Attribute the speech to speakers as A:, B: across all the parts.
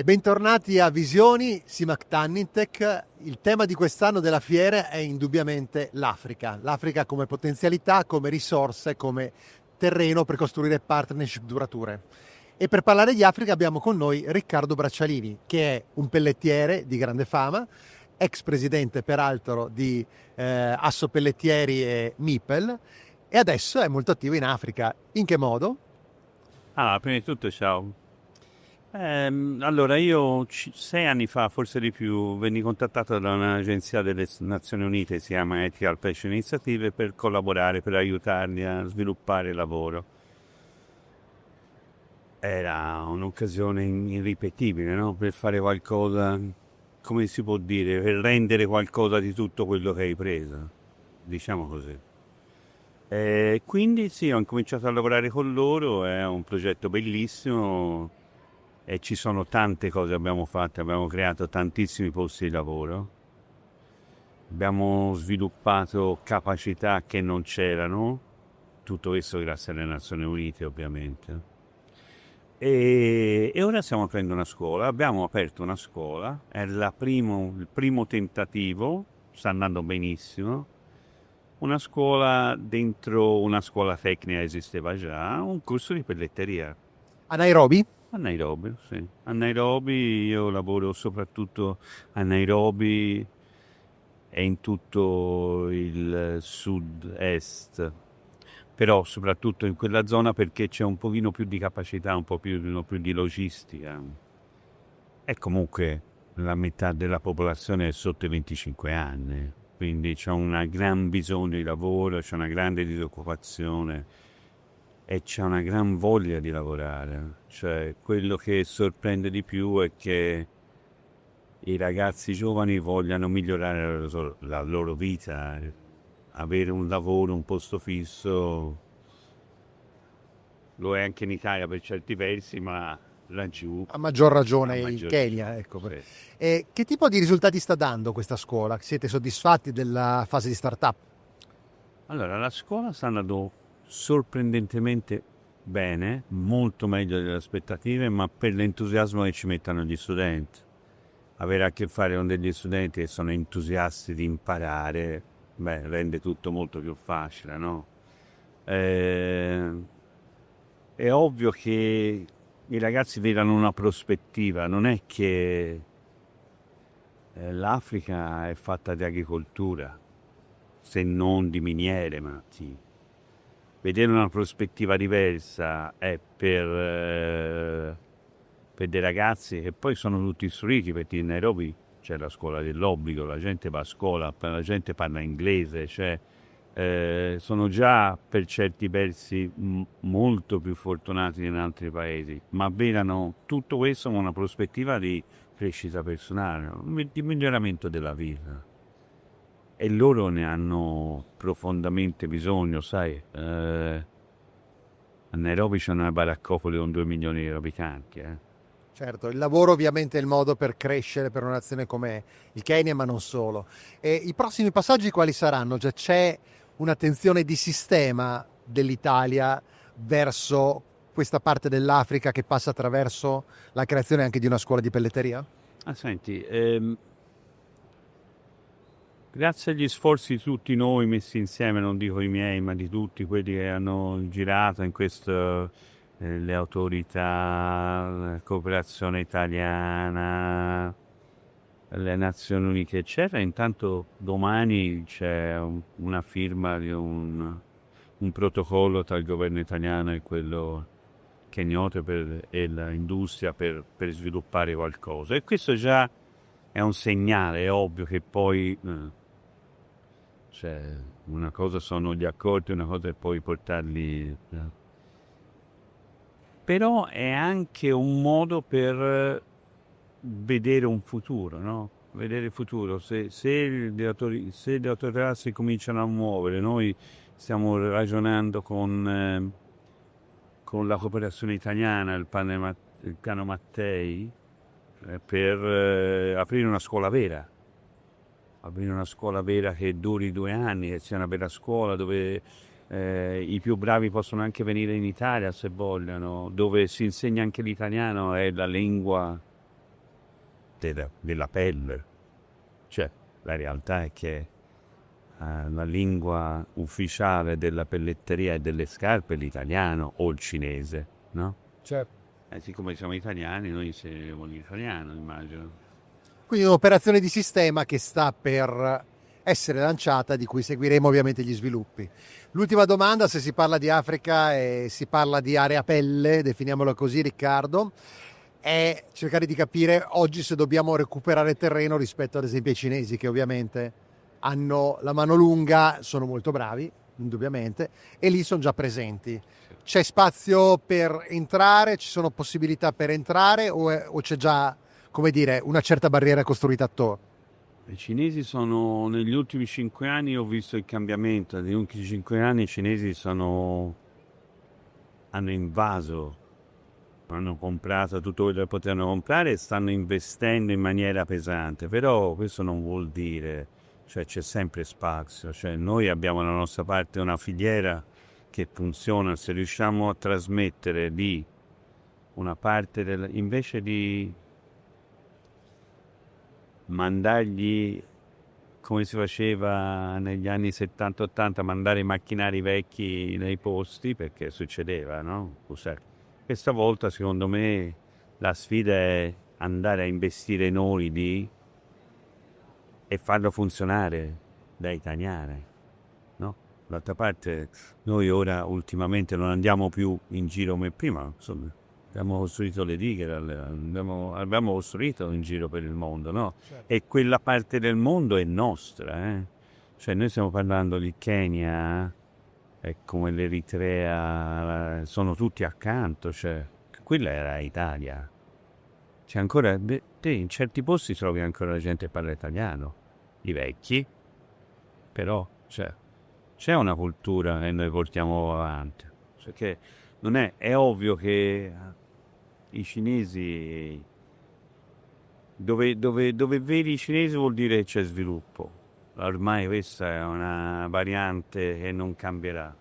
A: E bentornati a Visioni Simac Tannintech. Il tema di quest'anno della fiera è indubbiamente l'Africa. L'Africa come potenzialità, come risorse, come terreno per costruire partnership durature. E per parlare di Africa abbiamo con noi Riccardo Braccialini, che è un pellettiere di grande fama, ex presidente peraltro di Asso Pellettieri e Mipel, e adesso è molto attivo in Africa. In che modo?
B: Prima di tutto ciao. Allora, io 6 anni fa, forse di più, venni contattato da un'agenzia delle Nazioni Unite, si chiama Ethical Passion Initiative, per collaborare, per aiutarli a sviluppare il lavoro. Era un'occasione irripetibile, no? Per fare qualcosa, come si può dire, per rendere qualcosa di tutto quello che hai preso, diciamo così. Quindi sì, ho incominciato a lavorare con loro, è un progetto bellissimo e ci sono tante cose che abbiamo fatto, abbiamo creato tantissimi posti di lavoro, abbiamo sviluppato capacità che non c'erano, tutto questo grazie alle Nazioni Unite ovviamente. E ora stiamo aprendo una scuola, abbiamo aperto una scuola, è il primo tentativo, sta andando benissimo. Una scuola dentro una scuola tecnica esisteva già, un corso di pelletteria.
A: A Nairobi?
B: A Nairobi, sì. A Nairobi io lavoro soprattutto a Nairobi e in tutto il sud-est, però soprattutto in quella zona perché c'è un pochino più di capacità, un po' più di logistica. E comunque la metà della popolazione è sotto i 25 anni. Quindi c'è un gran bisogno di lavoro, c'è una grande disoccupazione e c'è una gran voglia di lavorare. Cioè, quello che sorprende di più è che i ragazzi giovani vogliano migliorare la loro vita, avere un lavoro, un posto fisso. Lo è anche in Italia per certi versi, ma laggiù
A: A maggior ragione
B: a
A: il
B: maggior
A: Kenya, ecco.
B: sì.
A: E che tipo di risultati sta dando questa scuola? Siete soddisfatti della fase di startup?
B: Allora, la scuola sta andando sorprendentemente bene, molto meglio delle aspettative, ma per l'entusiasmo che ci mettono gli studenti. Avere a che fare con degli studenti che sono entusiasti di imparare, rende tutto molto più facile, no? È ovvio che i ragazzi vedano una prospettiva, non è che l'Africa è fatta di agricoltura, se non di miniere, ma sì. Vedere una prospettiva diversa è per dei ragazzi che poi sono tutti istruiti, perché in Nairobi c'è la scuola dell'obbligo, la gente va a scuola, la gente parla inglese, sono già per certi versi molto più fortunati di in altri paesi, ma vedano tutto questo con una prospettiva di crescita personale, di miglioramento della vita. E loro ne hanno profondamente bisogno, sai. A Nairobi c'è una baraccopoli con 2 milioni di abitanti.
A: Certo, il lavoro ovviamente è il modo per crescere per una nazione come il Kenya, ma non solo. E i prossimi passaggi quali saranno? Cioè, c'è un'attenzione di sistema dell'Italia verso questa parte dell'Africa che passa attraverso la creazione anche di una scuola di pelletteria?
B: Senti, grazie agli sforzi di tutti noi messi insieme, non dico i miei, ma di tutti quelli che hanno girato in questo, le autorità, la cooperazione italiana, le Nazioni Unite, eccetera. Intanto domani c'è una firma di un protocollo tra il governo italiano e quello kenyota e l'industria per sviluppare qualcosa. E questo già è un segnale, è ovvio che poi una cosa sono gli accordi, una cosa è poi portarli. Però è anche un modo per vedere un futuro, no? Vedere il futuro. Se le autorità si cominciano a muovere, noi stiamo ragionando con la cooperazione italiana, il piano Mattei, per aprire una scuola vera. Aprire una scuola vera che duri 2 anni, che sia una vera scuola dove i più bravi possono anche venire in Italia se vogliono, dove si insegna anche l'italiano, è la lingua della pelle. Cioè, la realtà è che la lingua ufficiale della pelletteria e delle scarpe è l'italiano o il cinese, no?
A: Certo.
B: Siccome siamo italiani, noi insegneremo l'italiano, immagino.
A: Quindi un'operazione di sistema che sta per essere lanciata, di cui seguiremo ovviamente gli sviluppi. L'ultima domanda, se si parla di Africa e si parla di area pelle, definiamola così, Riccardo, è cercare di capire oggi se dobbiamo recuperare terreno rispetto ad esempio ai cinesi, che ovviamente hanno la mano lunga, sono molto bravi, indubbiamente, e lì sono già presenti. C'è spazio per entrare, ci sono possibilità per entrare o c'è già, come dire, una certa barriera costruita attorno?
B: I cinesi sono, negli ultimi 5 anni ho visto il cambiamento, negli ultimi 5 anni i cinesi hanno invaso, hanno comprato tutto quello che potevano comprare e stanno investendo in maniera pesante, però questo non vuol dire, cioè c'è sempre spazio, cioè noi abbiamo dalla nostra parte una filiera che funziona, se riusciamo a trasmettere lì una parte invece di mandargli, come si faceva negli anni 70-80, mandare i macchinari vecchi nei posti, perché succedeva, no? Questa volta, secondo me, la sfida è andare a investire noi lì e farlo funzionare da italiani, no? D'altra parte, noi ora ultimamente non andiamo più in giro come prima, insomma. Abbiamo costruito le dighe, abbiamo costruito in giro per il mondo, no?
A: Certo.
B: E quella parte del mondo è nostra, eh? Cioè noi stiamo parlando di Kenya, e come l'Eritrea, sono tutti accanto, cioè quella era Italia. C'è ancora, in certi posti trovi ancora la gente che parla italiano, i vecchi, però c'è una cultura e noi portiamo avanti. Perché non è ovvio che i cinesi, dove vedi i cinesi vuol dire che c'è sviluppo. Ormai questa è una variante che non cambierà.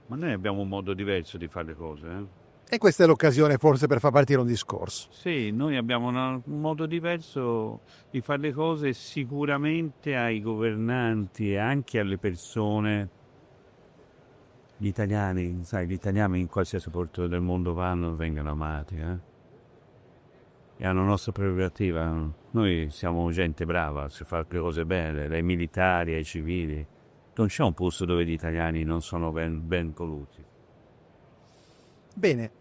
B: Ma noi abbiamo un modo diverso di fare le cose, eh?
A: E questa è l'occasione forse per far partire un discorso.
B: Sì, noi abbiamo un modo diverso di fare le cose e sicuramente ai governanti e anche alle persone, gli italiani, sai, gli italiani in qualsiasi porto del mondo vanno e vengono amati, e hanno la nostra prerogativa. Noi siamo gente brava, si fa le cose belle, dai militari ai civili. Non c'è un posto dove gli italiani non sono ben voluti.
A: Bene,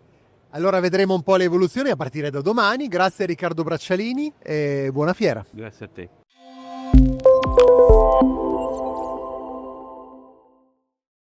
A: allora vedremo un po' le evoluzioni a partire da domani. Grazie a Riccardo Braccialini e buona fiera.
B: Grazie a te.